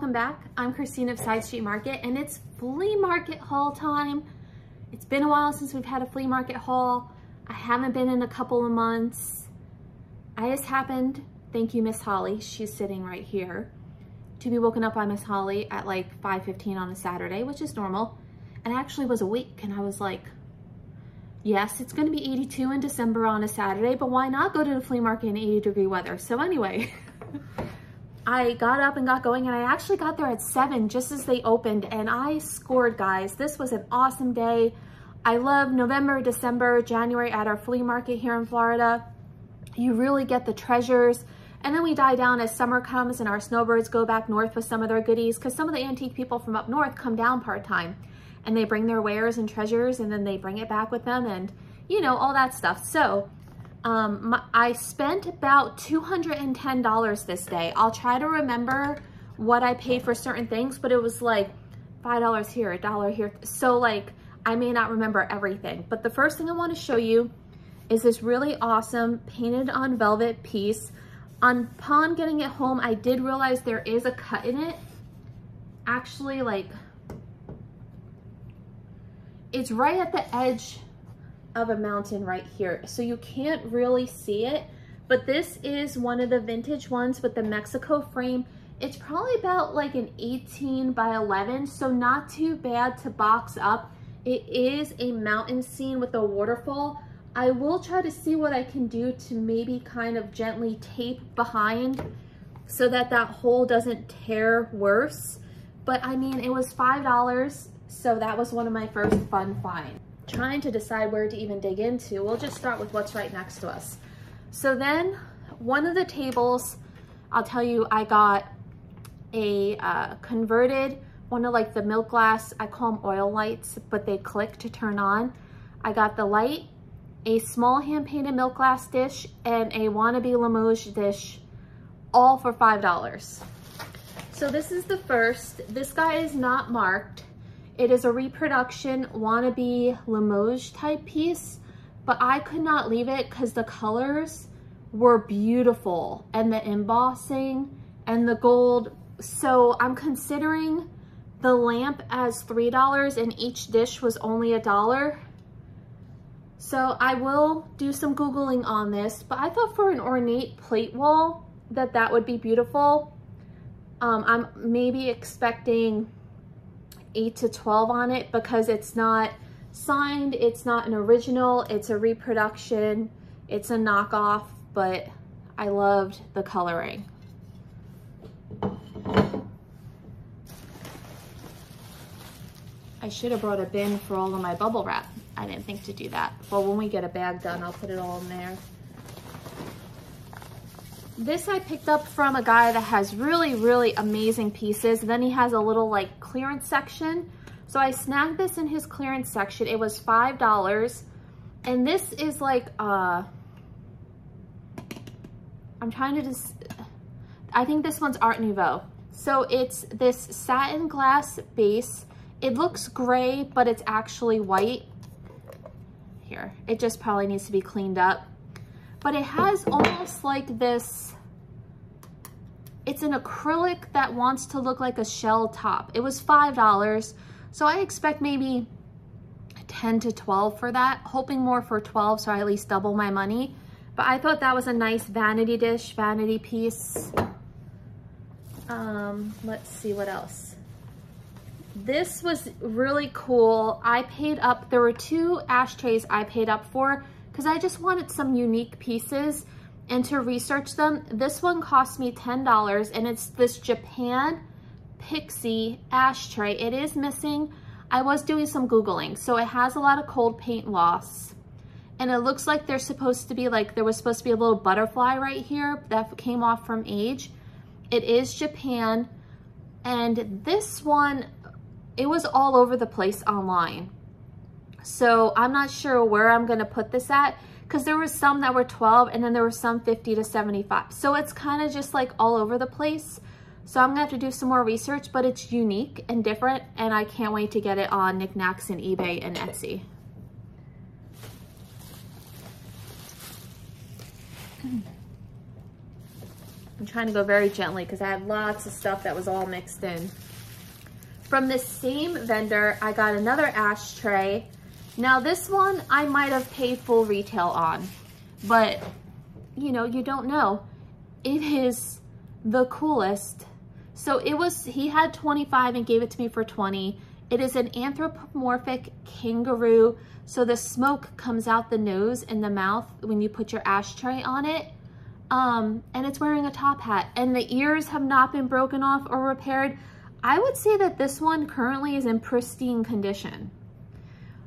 welcome back. I'm Christine of Side Street Market and it's flea market haul time. It's been a while since we've had a flea market haul. I haven't been in a couple of months. I just happened, thank you Miss Holly, she's sitting right here, to be woken up by Miss Holly at like 5:15 on a Saturday, which is normal. And I actually was awake and I was like, yes, it's gonna be 82 in December on a Saturday, but why not go to the flea market in 80-degree weather? So anyway, I got up and got going and I actually got there at 7 just as they opened and I scored, guys. This was an awesome day. I love November, December, January at our flea market here in Florida. You really get the treasures. And then we die down as summer comes and our snowbirds go back north with some of their goodies because some of the antique people from up north come down part-time and they bring their wares and treasures and then they bring it back with them and, you know, all that stuff. So I spent about $210 this day. I'll try to remember what I paid for certain things, but it was like $5 here, $1 here. So like, I may not remember everything, but the first thing I want to show you is this really awesome painted on velvet piece. Upon getting it home, I did realize there is a cut in it. Actually, like, it's right at the edge of a mountain right here, so you can't really see it, but this is one of the vintage ones with the Mexico frame. It's probably about like an 18 by 11, so not too bad to box up. It is a mountain scene with a waterfall. I will try to see what I can do to maybe kind of gently tape behind so that that hole doesn't tear worse. But I mean, it was $5, so that was one of my first fun finds. Trying to decide where to even dig into. We'll just start with what's right next to us. So then one of the tables, I'll tell you, I got a converted, one of like the milk glass, I call them oil lights, but they click to turn on. I got the light, a small hand painted milk glass dish, and a wannabe Limoges dish, all for $5. So this is the first. This guy is not marked. It is a reproduction wannabe Limoges type piece, but I could not leave it because the colors were beautiful and the embossing and the gold. So I'm considering the lamp as $3 and each dish was only $1. So I will do some Googling on this, but I thought for an ornate plate wall that would be beautiful. I'm maybe expecting 8 to 12 on it because it's not signed, it's not an original, it's a reproduction, it's a knockoff, but I loved the coloring. I should have brought a bin for all of my bubble wrap. I didn't think to do that. Well, when we get a bag done, I'll put it all in there. This I picked up from a guy that has really, really amazing pieces. Then he has a little like clearance section. So I snagged this in his clearance section. It was $5. And this is like, I'm trying to just, I think this one's Art Nouveau. So it's this satin glass base. It looks gray, but it's actually white. Here, it just probably needs to be cleaned up. But it has almost like this, it's an acrylic that wants to look like a shell top. It was $5, so I expect maybe 10 to 12 for that, hoping more for 12, so I at least double my money. But I thought that was a nice vanity dish, vanity piece. Let's see what else. This was really cool. I paid up, there were 2 ashtrays I paid up for because I just wanted some unique pieces and to research them. This one cost me $10 and it's this Japan Pixie ashtray. It is missing. I was doing some Googling. So it has a lot of cold paint loss and it looks like there's supposed to be like, there was supposed to be a little butterfly right here that came off from age. It is Japan. And this one, it was all over the place online. So I'm not sure where I'm gonna put this at because there was some that were 12 and then there were some 50 to 75. So it's kind of just like all over the place. So I'm gonna have to do some more research, but it's unique and different and I can't wait to get it on Knickknacks and eBay and Etsy. I'm trying to go very gently because I had lots of stuff that was all mixed in. From this same vendor, I got another ashtray. Now this one I might have paid full retail on, but you know, you don't know. It is the coolest. So it was, he had 25 and gave it to me for 20. It is an anthropomorphic kangaroo. So the smoke comes out the nose and the mouth when you put your ashtray on it. And it's wearing a top hat and the ears have not been broken off or repaired. I would say that this one currently is in pristine condition.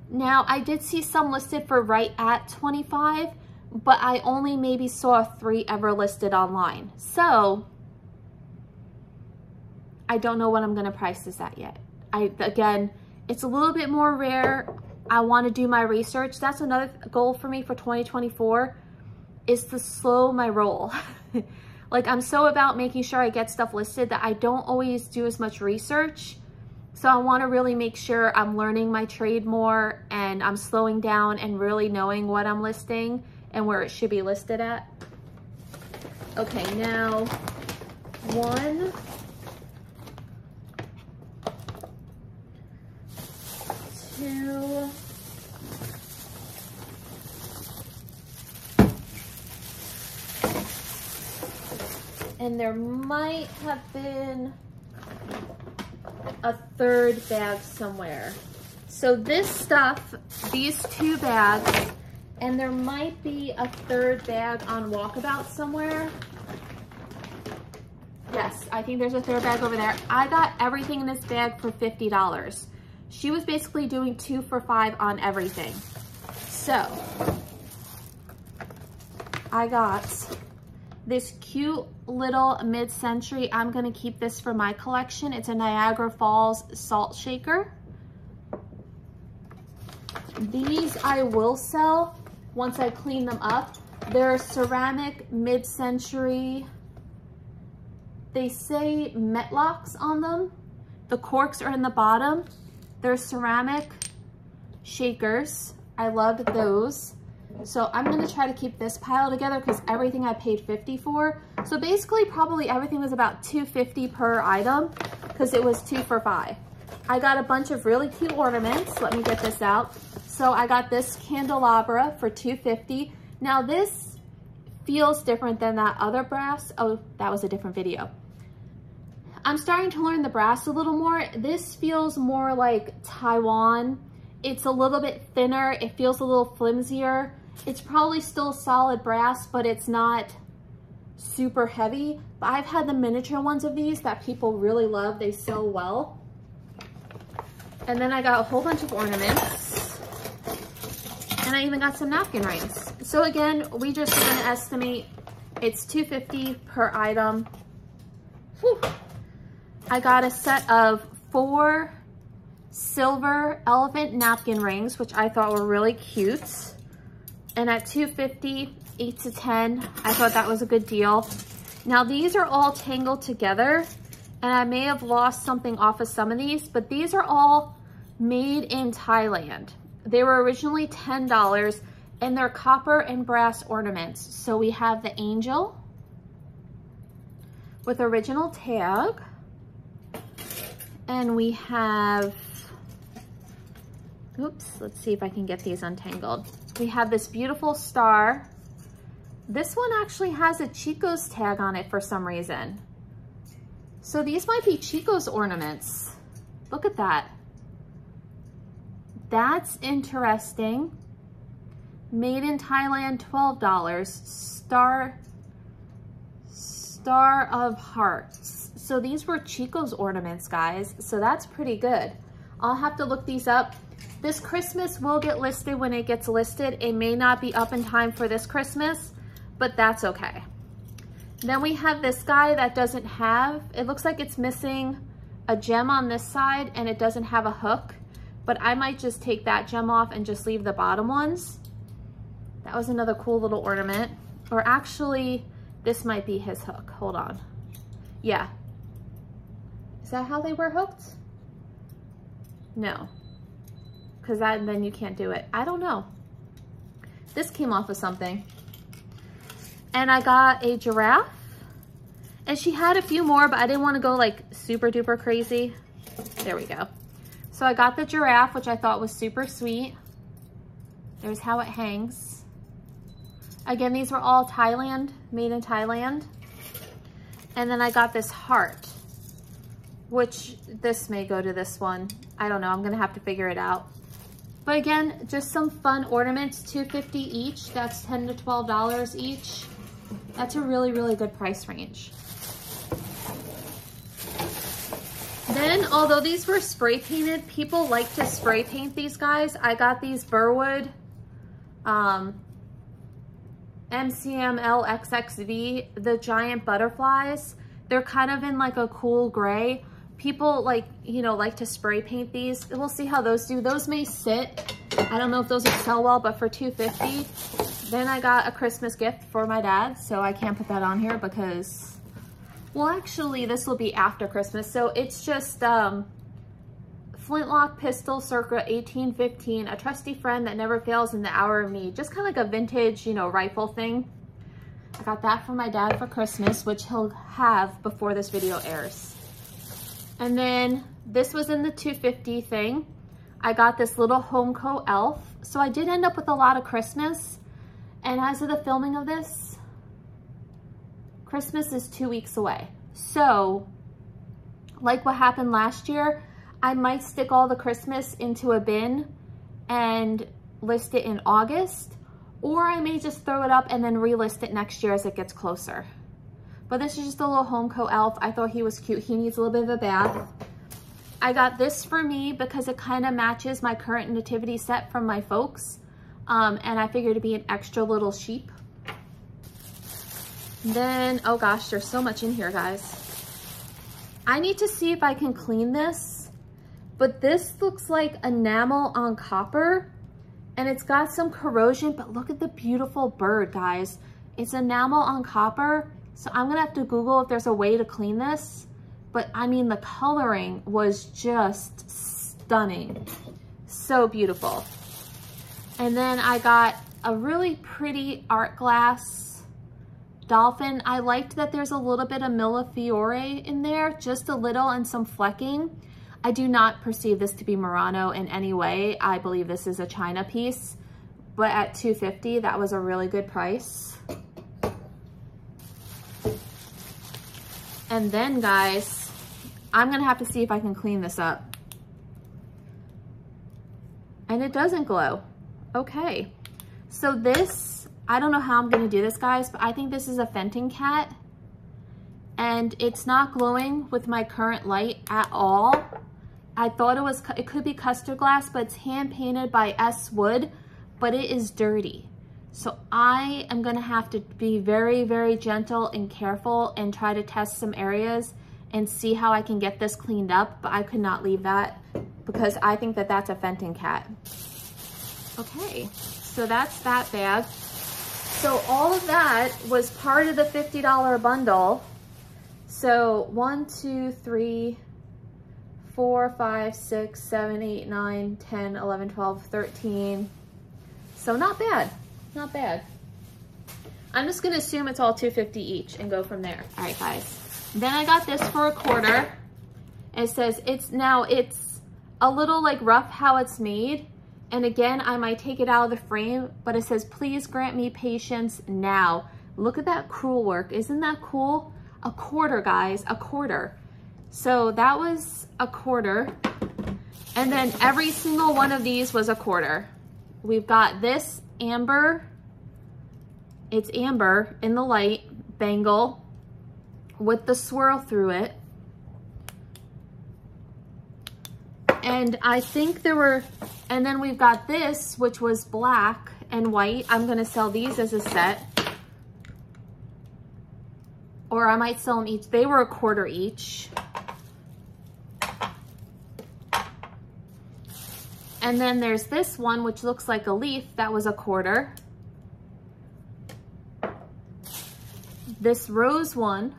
Now I did see some listed for right at 25, but I only maybe saw 3 ever listed online. So I don't know what I'm gonna price this at yet. Again, it's a little bit more rare. I wanna do my research. That's another goal for me for 2024 is to slow my roll. Like I'm so about making sure I get stuff listed that I don't always do as much research. So I wanna really make sure I'm learning my trade more and I'm slowing down and really knowing what I'm listing and where it should be listed at. Okay, now 1, 2, and there might have been a 3rd bag somewhere. So this stuff, these 2 bags, and there might be a 3rd bag on Walkabout somewhere. Yes, I think there's a 3rd bag over there. I got everything in this bag for $50. She was basically doing 2 for $5 on everything. So I got this cute little mid-century. I'm gonna keep this for my collection. It's a Niagara Falls salt shaker. These I will sell once I clean them up. They're ceramic mid-century. They say metlocks on them. The corks are in the bottom. They're ceramic shakers. I love those. So I'm gonna try to keep this pile together because everything I paid $50 for. So basically probably everything was about $2.50 per item because it was 2 for $5. I got a bunch of really cute ornaments. Let me get this out. So I got this candelabra for $2.50. Now this feels different than that other brass. Oh, that was a different video. I'm starting to learn the brass a little more. This feels more like Taiwan. It's a little bit thinner. It feels a little flimsier. It's probably still solid brass, but it's not super heavy. But I've had the miniature ones of these that people really love. They sell well. And then I got a whole bunch of ornaments. And I even got some napkin rings. So again, we just are gonna estimate it's $2.50 per item. Whew. I got a set of 4 silver elephant napkin rings, which I thought were really cute. And at $2.50, 8 to 10, I thought that was a good deal. Now these are all tangled together, and I may have lost something off of some of these, but these are all made in Thailand. They were originally $10, and they're copper and brass ornaments. So we have the angel with original tag, and we have, oops, let's see if I can get these untangled. We have this beautiful star. This one actually has a Chico's tag on it for some reason. So these might be Chico's ornaments. Look at that. That's interesting. Made in Thailand, $12. Star of Hearts. So these were Chico's ornaments, guys. So that's pretty good. I'll have to look these up. This Christmas will get listed when it gets listed. It may not be up in time for this Christmas, but that's okay. Then we have this guy that doesn't have, it looks like it's missing a gem on this side and it doesn't have a hook, but I might just take that gem off and just leave the bottom ones. That was another cool little ornament. Or actually, this might be his hook. Hold on. Yeah. Is that how they were hooked? No. Because then you can't do it. I don't know. This came off of something. And I got a giraffe. And she had a few more, but I didn't want to go like super duper crazy. There we go. So I got the giraffe, which I thought was super sweet. There's how it hangs. Again, these were all Thailand, made in Thailand. And then I got this heart, which this may go to this one. I don't know, I'm gonna have to figure it out. But again, just some fun ornaments, $2.50 each. That's $10 to $12 each. That's a really, really good price range. Then, although these were spray painted, people like to spray paint these guys. I got these Burwood MCML XXV, the giant butterflies. They're kind of in like a cool gray. People like, you know, like to spray paint these. We'll see how those do. Those may sit. I don't know if those would sell well, but for $2.50. Then I got a Christmas gift for my dad, so I can't put that on here because, well, actually this will be after Christmas. So it's just flintlock pistol circa 1815, a trusty friend that never fails in the hour of need. Just kind of like a vintage, you know, rifle thing. I got that for my dad for Christmas, which he'll have before this video airs. And then this was in the $2.50 thing. I got this little Homeco elf. So I did end up with a lot of Christmas. And as of the filming of this, Christmas is 2 weeks away. So, like what happened last year, I might stick all the Christmas into a bin and list it in August, or I may just throw it up and then relist it next year as it gets closer. But this is just a little Homeco elf. I thought he was cute. He needs a little bit of a bath. I got this for me because it kind of matches my current nativity set from my folks. And I figured it'd be an extra little sheep. Then, oh gosh, there's so much in here, guys. I need to see if I can clean this, but this looks like enamel on copper and it's got some corrosion, but look at the beautiful bird, guys. It's enamel on copper, so I'm gonna have to Google if there's a way to clean this, but I mean, the coloring was just stunning. So beautiful. And then I got a really pretty art glass dolphin. I liked that there's a little bit of Millefiore in there, just a little, and some flecking. I do not perceive this to be Murano in any way. I believe this is a China piece, but at $2.50, that was a really good price. And then, guys, I'm gonna have to see if I can clean this up. And it doesn't glow. Okay, so this, I don't know how I'm gonna do this, guys, but I think this is a Fenton cat and it's not glowing with my current light at all. I thought it could be custard glass, but it's hand painted by S. Wood, but it is dirty. So I am gonna have to be very, very gentle and careful and try to test some areas and see how I can get this cleaned up, but I could not leave that because I think that that's a Fenton cat. Okay, so that's that bag. So all of that was part of the $50 bundle. So 1, 2, 3, 4, 5, 6, 7, 8, 9, 10, 11, 12, 13. So not bad, not bad. I'm just gonna assume it's all $2.50 each and go from there. All right, guys. Then I got this for $1. It says it's a little like rough how it's made. And again, I might take it out of the frame, but it says, please grant me patience now. Look at that crewel work. Isn't that cool? $1, guys, $1. So that was $1. And then every single one of these was $1. We've got this amber. It's amber in the light bangle with the swirl through it. And I think there were, and then we've got this, which was black and white. I'm gonna sell these as a set. Or I might sell them each. They were $1 each. And then there's this one, which looks like a leaf. That was $1. This rose one.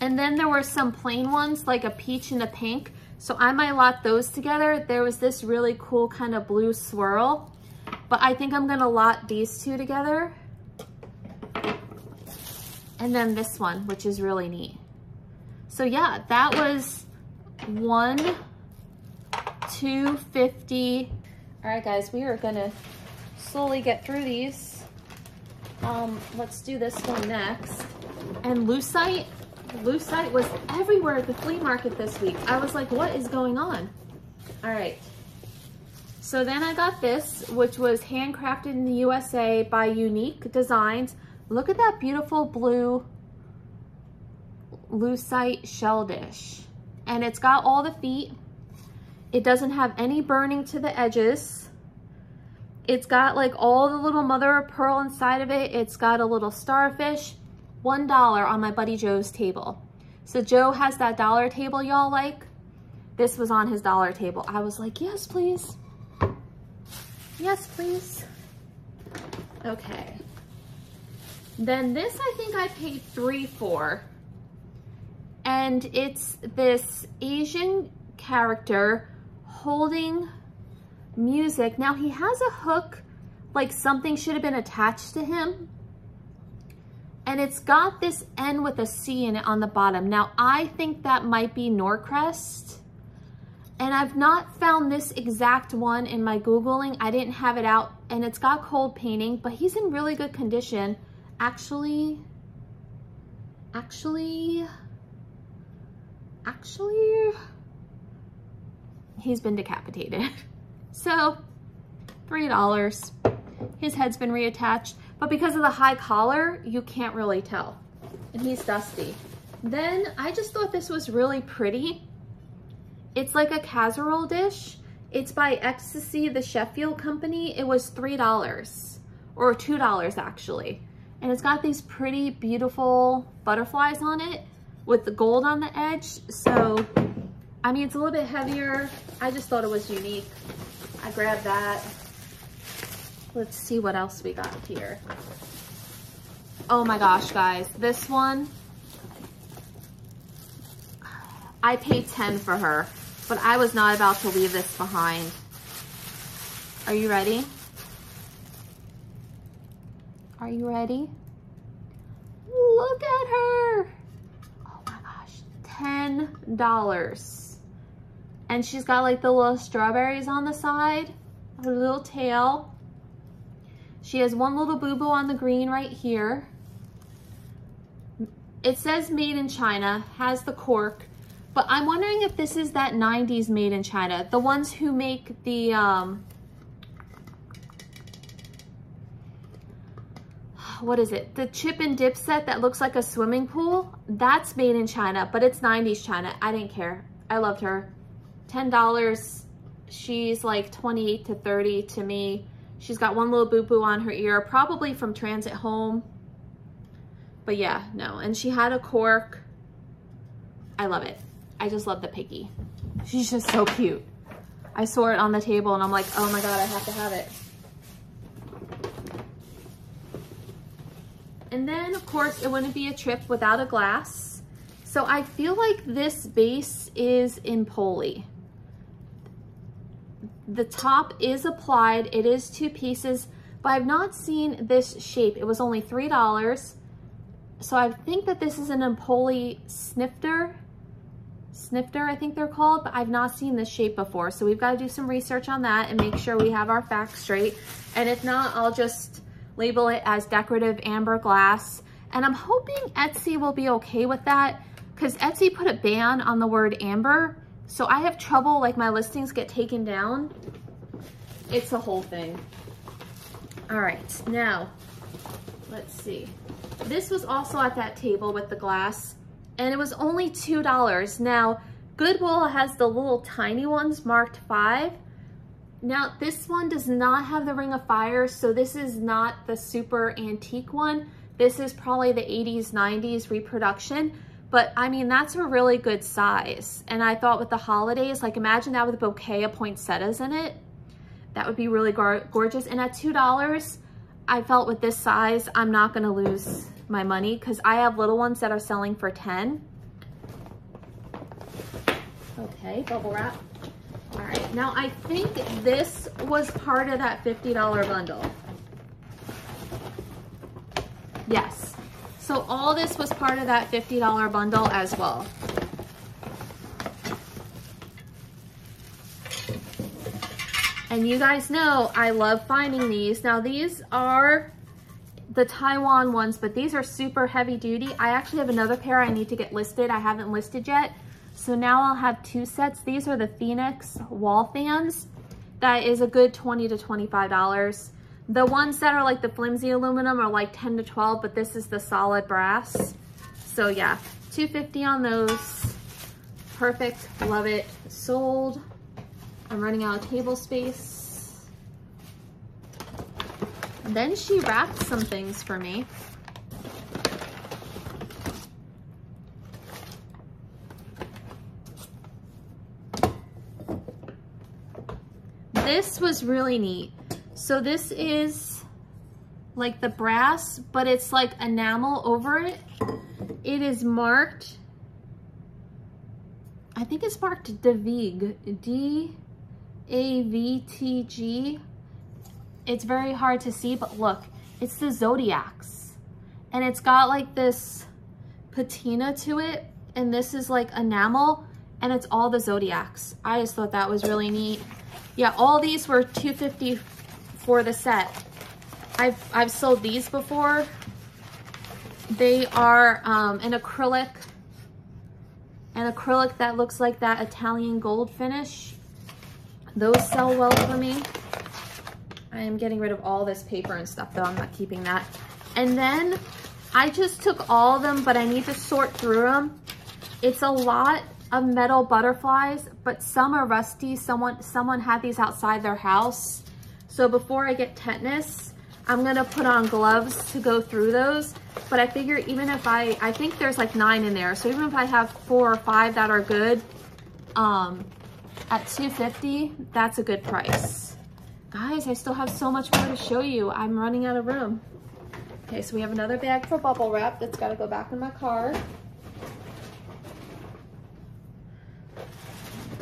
And then there were some plain ones, like a peach and a pink. So I might lot those together. There was this really cool kind of blue swirl, but I think I'm gonna lot these two together. And then this one, which is really neat. So yeah, that was $2.50. All right, guys, we are gonna slowly get through these. Let's do this one next. And lucite was everywhere at the flea market this week. I was like, what is going on? All right. So then I got this, which was handcrafted in the USA by Unique Designs. Look at that beautiful blue lucite shell dish. And it's got all the feet. It doesn't have any burning to the edges. It's got like all the little mother of pearl inside of it. It's got a little starfish. $1 on my buddy Joe's table. So Joe has that dollar table y'all like. This was on his dollar table. I was like, yes, please. Yes, please. Okay. Then this I think I paid $3 for. And it's this Asian character holding music. Now he has a hook, like something should have been attached to him. And it's got this N with a C in it on the bottom. Now I think that might be Norcrest. And I've not found this exact one in my Googling. I didn't have it out, and it's got cold painting, but he's in really good condition. Actually, he's been decapitated. So, $3. His head's been reattached, but because of the high collar, you can't really tell. And he's dusty. Then I just thought this was really pretty. It's like a casserole dish. It's by Ecstasy, the Sheffield company. It was $3 or $2 actually. And it's got these pretty beautiful butterflies on it with the gold on the edge. So, I mean, it's a little bit heavier. I just thought it was unique. I grabbed that. Let's see what else we got here. Oh my gosh, guys, this one, I paid $10 for her. But I was not about to leave this behind. Are you ready? Are you ready? Look at her. Oh my gosh, $10. And she's got like the little strawberries on the side, her little tail. She has one little boo-boo on the green right here. It says made in China, has the cork. But I'm wondering if this is that 90s made in China. The ones who make the, what is it? The chip and dip set that looks like a swimming pool. That's made in China, but it's 90s China. I didn't care. I loved her. $10. She's like 28 to 30 to me. She's got one little boo-boo on her ear, probably from transit home. But yeah, no. And she had a cork. I love it. I just love the piggy. She's just so cute. I saw it on the table and I'm like, oh my God, I have to have it. And then of course it wouldn't be a trip without a glass. So I feel like this base is in poly. The top is applied. It is 2 pieces, but I've not seen this shape. It was only $3. So I think that this is an Empoli snifter, I think they're called, but I've not seen this shape before. So we've got to do some research on that and make sure we have our facts straight. And if not, I'll just label it as decorative amber glass. And I'm hoping Etsy will be okay with that because Etsy put a ban on the word amber. So I have trouble, like my listings get taken down. It's a whole thing. All right, now, let's see. This was also at that table with the glass, and it was only $2. Now, Goodwill has the little tiny ones marked 5. Now, this one does not have the Ring of Fire, so this is not the super antique one. This is probably the 80s, 90s reproduction, but I mean, that's a really good size. And I thought with the holidays, like imagine that with a bouquet of poinsettias in it. That would be really gorgeous. And at $2, I felt with this size, I'm not gonna lose my money because I have little ones that are selling for 10. Okay, bubble wrap. All right, now I think this was part of that $50 bundle. Yes. So all this was part of that $50 bundle as well. And you guys know I love finding these. Now these are the Taiwan ones, but these are super heavy duty. I actually have another pair I need to get listed. I haven't listed yet. So now I'll have 2 sets. These are the Phoenix wall fans. That is a good $20 to $25. The ones that are like the flimsy aluminum are like 10 to 12, but this is the solid brass. So yeah, $250 on those. Perfect, love it. Sold. I'm running out of table space. And then she wrapped some things for me. This was really neat. So this is like the brass, but it's like enamel over it. It is marked, I think it's marked Davig, D-A-V-T-G. It's very hard to see, but look, it's the zodiacs. And it's got like this patina to it, and this is like enamel, and it's all the zodiacs. I just thought that was really neat. Yeah, all these were $250 for the set. I've sold these before. They are an acrylic that looks like that Italian gold finish. Those sell well for me. I am getting rid of all this paper and stuff though. I'm not keeping that. And then I just took all of them, but I need to sort through them. It's a lot of metal butterflies, but some are rusty. Someone had these outside their house. So before I get tetanus, I'm gonna put on gloves to go through those. But I figure even if I think there's like 9 in there. So even if I have 4 or 5 that are good, at $250, that's a good price. Guys, I still have so much more to show you. I'm running out of room. Okay, so we have another bag for bubble wrap that's gotta go back in my car.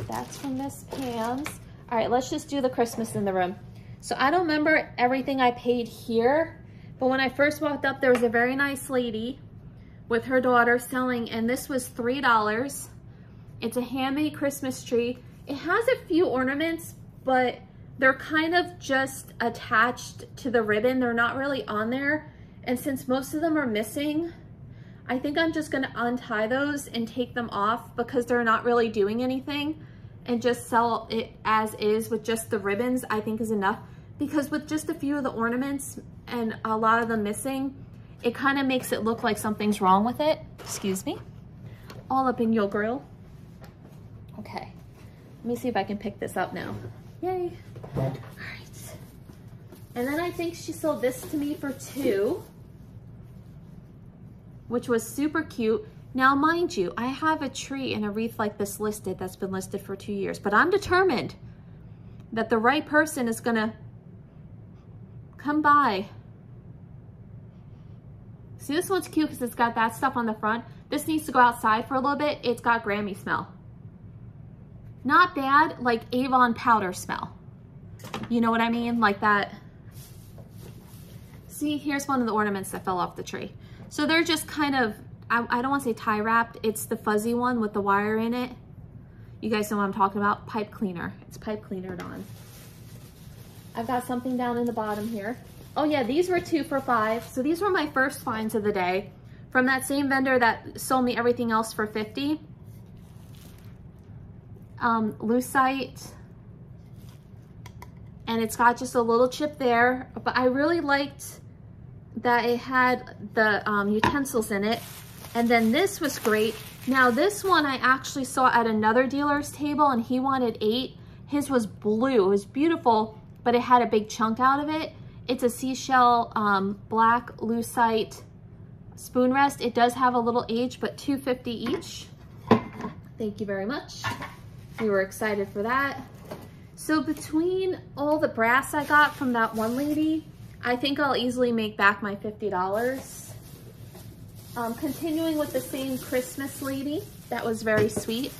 That's from Miss Pam's. All right, let's just do the Christmas in the room. So I don't remember everything I paid here, but when I first walked up, there was a very nice lady with her daughter selling, and this was $3. It's a handmade Christmas tree. It has a few ornaments, but they're kind of just attached to the ribbon. They're not really on there. And since most of them are missing, I think I'm just gonna untie those and take them off because they're not really doing anything, and just sell it as is with just the ribbons, I think is enough. Because with just a few of the ornaments and a lot of them missing, it kind of makes it look like something's wrong with it. Excuse me. All up in your grill. Okay, let me see if I can pick this up now. Yay. All right. And then I think she sold this to me for $2, which was super cute. Now, mind you, I have a tree and a wreath like this listed that's been listed for 2 years, but I'm determined that the right person is gonna come by. See, this one's cute because it's got that stuff on the front. This needs to go outside for a little bit. It's got Grammy smell. Not bad, like Avon powder smell. You know what I mean? Like that. See, here's one of the ornaments that fell off the tree. So they're just kind of, I don't want to say tie wrapped. It's the fuzzy one with the wire in it. You guys know what I'm talking about. Pipe cleaner. It's pipe cleanered on. I've got something down in the bottom here. Oh yeah, these were 2 for $5. So these were my first finds of the day from that same vendor that sold me everything else for $50. Lucite. And it's got just a little chip there, but I really liked that it had the utensils in it. And then this was great. Now this one I actually saw at another dealer's table and he wanted 8. His was blue, it was beautiful, but it had a big chunk out of it. It's a seashell black lucite spoon rest. It does have a little age, but $2.50 each. Thank you very much. We were excited for that. So between all the brass I got from that one lady, I think I'll easily make back my $50. Continuing with the same Christmas lady, that was very sweet.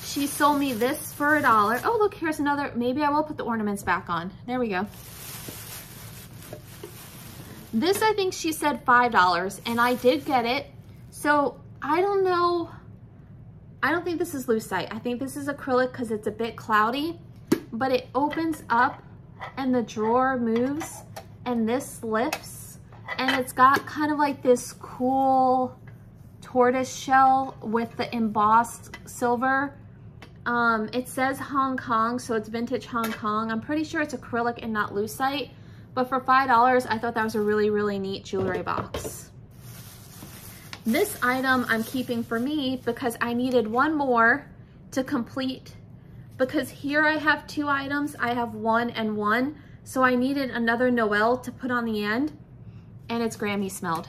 She sold me this for $1. Oh, look, here's another. Maybe I will put the ornaments back on. There we go. This, I think she said $5, and I did get it. So I don't know. I don't think this is lucite. I think this is acrylic because it's a bit cloudy, but it opens up and the drawer moves and this lifts, and it's got kind of like this cool tortoise shell with the embossed silver. It says Hong Kong, so it's vintage Hong Kong. I'm pretty sure it's acrylic and not lucite, but for $5, I thought that was a really, really neat jewelry box. This item I'm keeping for me because I needed one more to complete, because here I have 2 items. I have 1 and 1, so I needed another Noel to put on the end, and it's Grammy smelled.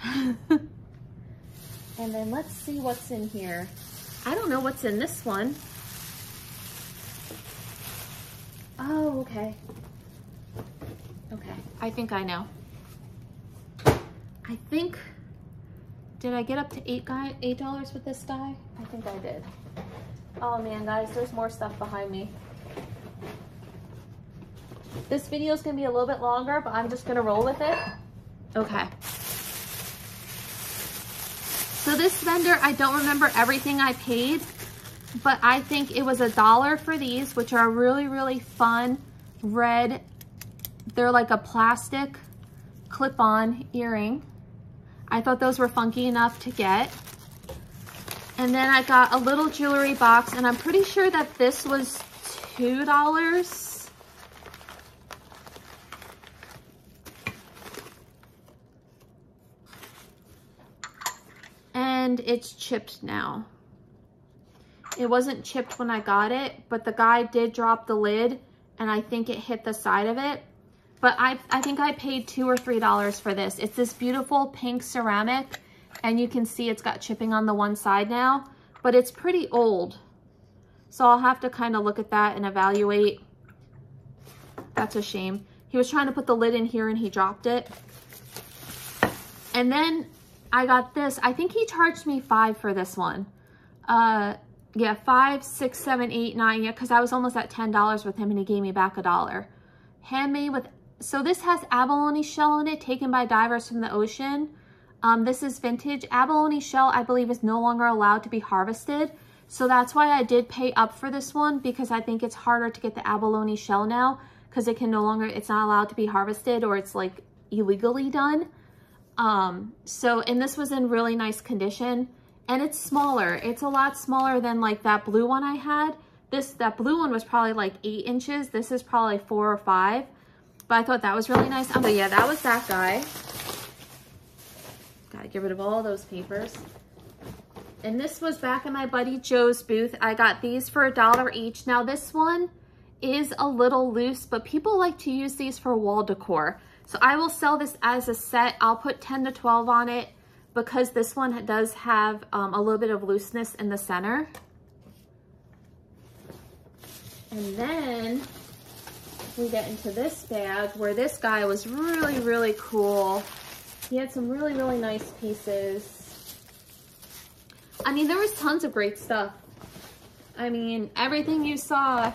And then let's see what's in here. I don't know what's in this one. Oh, okay. Okay, I think I know. I think, did I get up to $8 with this die? I think I did. Oh man, guys, there's more stuff behind me. This video is gonna be a little bit longer, but I'm just gonna roll with it. Okay. So this vendor, I don't remember everything I paid, but I think it was $1 for these, which are really, really fun red. They're like a plastic clip-on earring. I thought those were funky enough to get. And then I got a little jewelry box, and I'm pretty sure that this was $2. And it's chipped now. It wasn't chipped when I got it, but the guy did drop the lid, and I think it hit the side of it. But I think I paid $2 or $3 for this. It's this beautiful pink ceramic, and you can see it's got chipping on the one side now, but it's pretty old. So I'll have to kind of look at that and evaluate. That's a shame. He was trying to put the lid in here and he dropped it. And then I got this. I think he charged me $5 for this one. Yeah, $5, $6, $7, $8, $9. Yeah, because I was almost at $10 with him, and he gave me back $1. Handmade with, so this has abalone shell in it, taken by divers from the ocean. This is vintage. Abalone shell, I believe, is no longer allowed to be harvested. So that's why I did pay up for this one, because I think it's harder to get the abalone shell now, because it can no longer, it's not allowed to be harvested, or it's like illegally done. And this was in really nice condition, and it's smaller. It's a lot smaller than like that blue one I had. That blue one was probably like 8 inches. This is probably 4 or 5, but I thought that was really nice. Oh, but yeah, that was that guy. Gotta get rid of all those papers. And this was back in my buddy Joe's booth. I got these for $1 each. Now this one is a little loose, but people like to use these for wall decor. So I will sell this as a set. I'll put 10 to 12 on it, because this one does have a little bit of looseness in the center. And then we get into this bag, where this guy was really, really cool. He had some really, really nice pieces. I mean, there was tons of great stuff. I mean, everything you saw,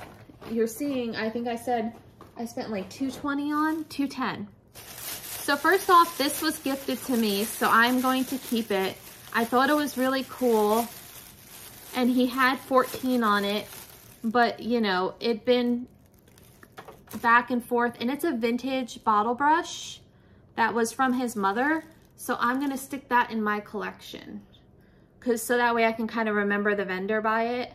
you're seeing. I think I said I spent like $220 on, $210. So first off, this was gifted to me, so I'm going to keep it. I thought it was really cool, and he had 14 on it, but you know, it'd been back and forth, and it's a vintage bottle brush that was from his mother, so I'm gonna stick that in my collection, so that way I can kind of remember the vendor by it.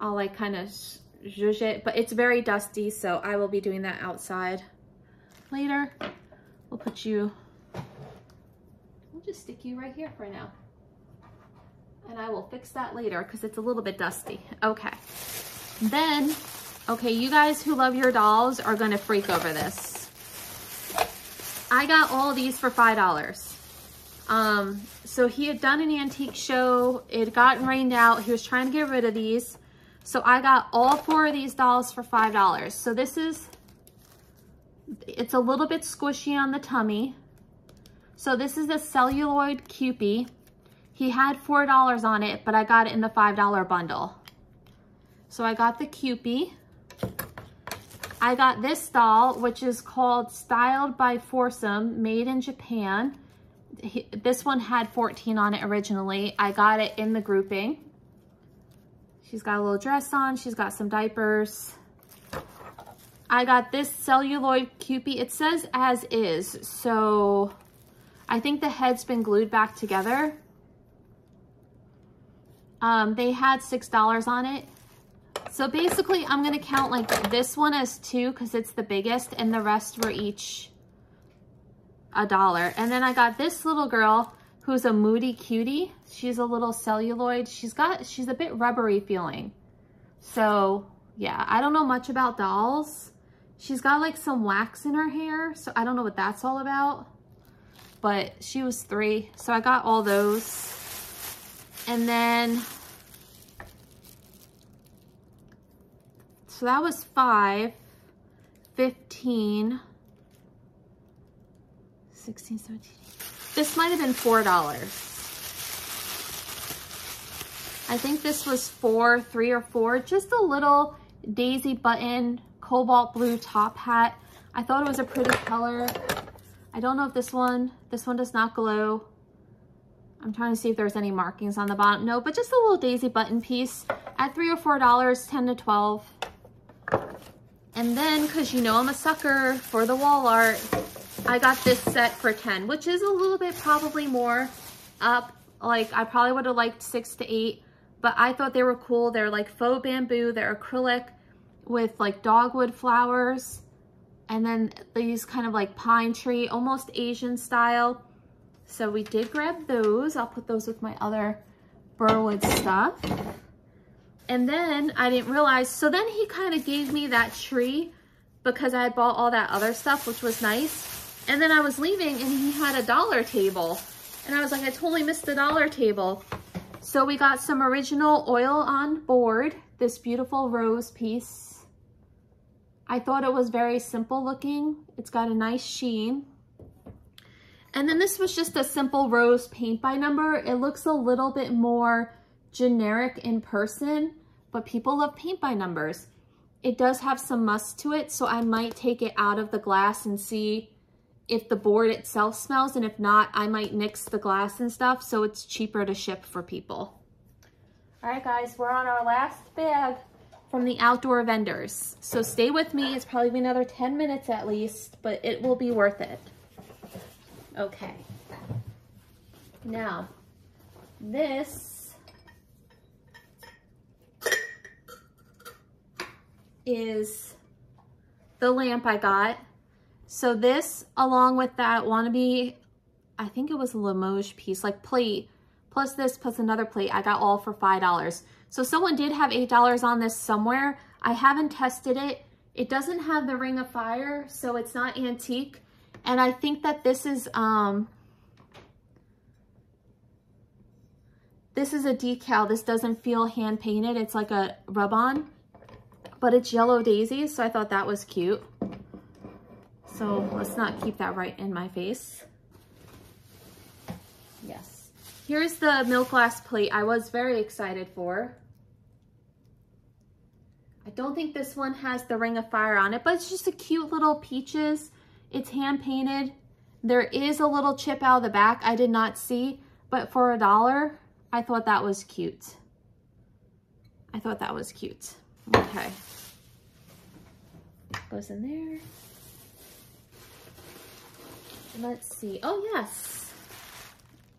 I'll like kind of zhuzh it, but it's very dusty, so I will be doing that outside later. We'll put you, we'll just stick you right here for now. And I will fix that later because it's a little bit dusty. Okay. Then, okay, you guys who love your dolls are gonna freak over this. I got all these for $5. So he had done an antique show. It had gotten rained out. He was trying to get rid of these. So I got all 4 of these dolls for $5. So this is, it's a little bit squishy on the tummy. So this is a celluloid Cupid. He had $4 on it, but I got it in the $5 bundle. So I got the Cupid. I got this doll, which is called Styled by Foursome, made in Japan. This one had 14 on it originally. I got it in the grouping. She's got a little dress on. She's got some diapers. I got this celluloid Cupid. It says as is, so I think the head's been glued back together. They had $6 on it. So basically, I'm going to count like this one as 2 because it's the biggest, and the rest were each $1. And then I got this little girl who's a moody cutie. She's a little celluloid. She's a bit rubbery feeling. So yeah, I don't know much about dolls. She's got like some wax in her hair, so I don't know what that's all about. But she was 3, so I got all those. And then, so that was 5, 15, 16, 17. This might have been $4. I think this was 3 or 4. Just a little daisy button, cobalt blue top hat. I thought it was a pretty color. I don't know if this one does not glow. I'm trying to see if there's any markings on the bottom. No, but just a little daisy button piece at $3 or $4, 10 to 12. And then, because you know I'm a sucker for the wall art, I got this set for 10, which is a little bit probably more up. Like, I probably would have liked 6 to 8, but I thought they were cool. They're like faux bamboo. They're acrylic with like dogwood flowers. And then these kind of like pine tree, almost Asian style. So we did grab those. I'll put those with my other Burwood stuff. And then I didn't realize, so then he kind of gave me that tree because I had bought all that other stuff, which was nice. And then I was leaving and he had a dollar table. And I was like, I totally missed the dollar table. So we got some original oil on board, this beautiful rose piece. I thought it was very simple looking. It's got a nice sheen. And then this was just a simple rose paint by number. It looks a little bit more generic in person, but people love paint by numbers. It does have some musk to it, so I might take it out of the glass and see if the board itself smells, and if not, I might nix the glass and stuff so it's cheaper to ship for people. All right, guys, we're on our last bag from the outdoor vendors. So stay with me. It's probably been another 10 minutes at least, but it will be worth it. Okay. Now, this is the lamp I got. So this, along with that wannabe, I think it was a Limoges piece, like plate, plus this, plus another plate, I got all for $5. So someone did have $8 on this somewhere. I haven't tested it. It doesn't have the ring of fire, so it's not antique. And I think that this is a decal. This doesn't feel hand painted. It's like a rub-on, but it's yellow daisies, so I thought that was cute. So let's not keep that right in my face. Yes. Here's the milk glass plate I was very excited for. I don't think this one has the ring of fire on it, but it's just a cute little peaches. It's hand painted. There is a little chip out of the back I did not see, but for $1, I thought that was cute. I thought that was cute. Okay. Goes in there. Let's see. Oh, yes.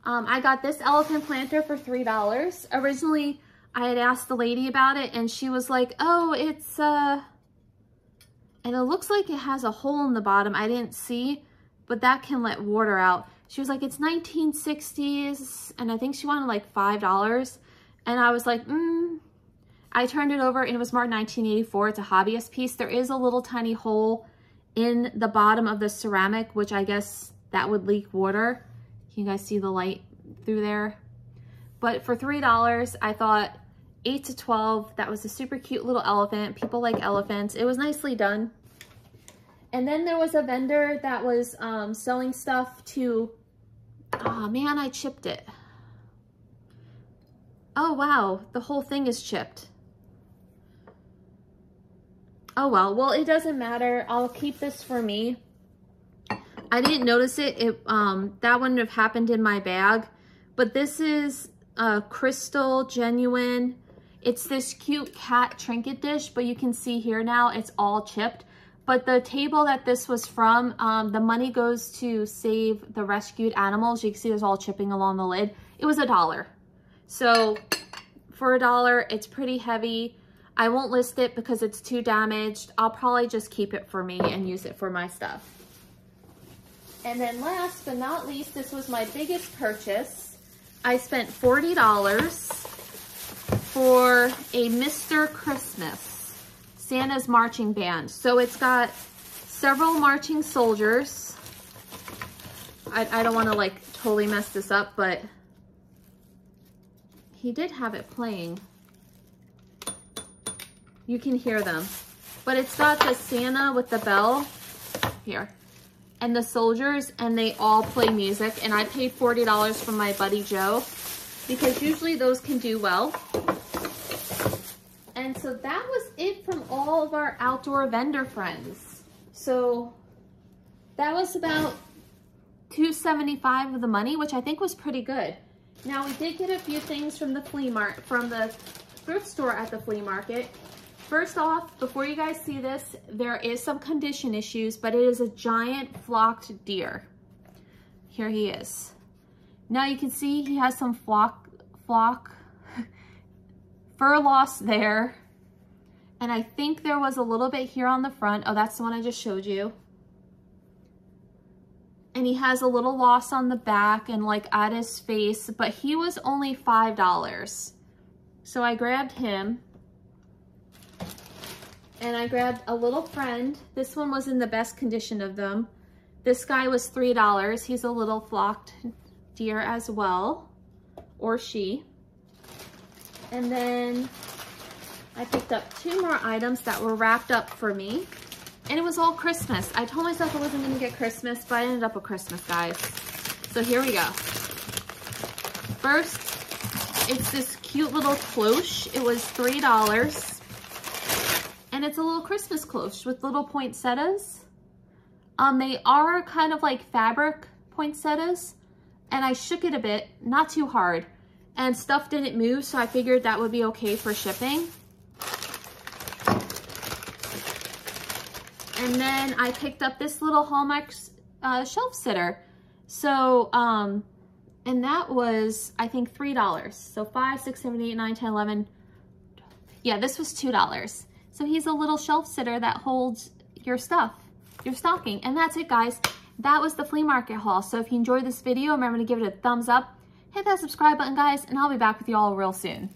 I got this elephant planter for $3. Originally, I had asked the lady about it, and she was like, oh, it's, and it looks like it has a hole in the bottom I didn't see, but that can let water out. She was like, it's 1960s, and I think she wanted like $5. And I was like, I turned it over, and it was marked 1984. It's a hobbyist piece. There is a little tiny hole in the bottom of the ceramic, which I guess that would leak water. Can you guys see the light through there? But for $3, I thought 8 to 12, that was a super cute little elephant. People like elephants. It was nicely done. And then there was a vendor that was selling stuff to, oh man, I chipped it. Oh wow, the whole thing is chipped. Oh well, it doesn't matter. I'll keep this for me. I didn't notice it. That wouldn't have happened in my bag. But this is a crystal genuine. It's this cute cat trinket dish, but you can see here now it's all chipped. But the table that this was from, the money goes to save the rescued animals. You can see there's all chipping along the lid. It was $1. So for $1, it's pretty heavy. I won't list it because it's too damaged. I'll probably just keep it for me and use it for my stuff. And then last but not least, this was my biggest purchase. I spent $40 for a Mr. Christmas, Santa's marching band. So it's got several marching soldiers. I don't want to like totally mess this up, but he did have it playing. You can hear them. But it's got the Santa with the bell here and the soldiers, and they all play music. And I paid $40 from my buddy Joe because usually those can do well. And so that was it from all of our outdoor vendor friends. So that was about $275 of the money, which I think was pretty good. Now we did get a few things from the from the thrift store at the flea market. First off, before you guys see this, there is some condition issues, but it is a giant flocked deer. Here he is. Now you can see he has some fur loss there. And I think there was a little bit here on the front. Oh, that's the one I just showed you. And he has a little loss on the back and like at his face, but he was only $5. So I grabbed him. And I grabbed a little friend. This one was in the best condition of them. This guy was $3. He's a little flocked deer as well, or she. And then I picked up 2 more items that were wrapped up for me. And it was all Christmas. I told myself I wasn't gonna get Christmas, but I ended up with Christmas, guys. So here we go. First, it's this cute little cloche. It was $3. And it's a little Christmas cloche with little poinsettias. They are kind of like fabric poinsettias. And I shook it a bit, not too hard. And stuff didn't move, so I figured that would be okay for shipping. And then I picked up this little Hallmark shelf sitter. So, and that was, I think, $3. So 5, 6, 7, 8, 9, 10, 11. Yeah, this was $2. So he's a little shelf sitter that holds your stuff, your stocking. And that's it, guys. That was the flea market haul. So if you enjoyed this video, remember to give it a thumbs up. Hit that subscribe button, guys, and I'll be back with you all real soon.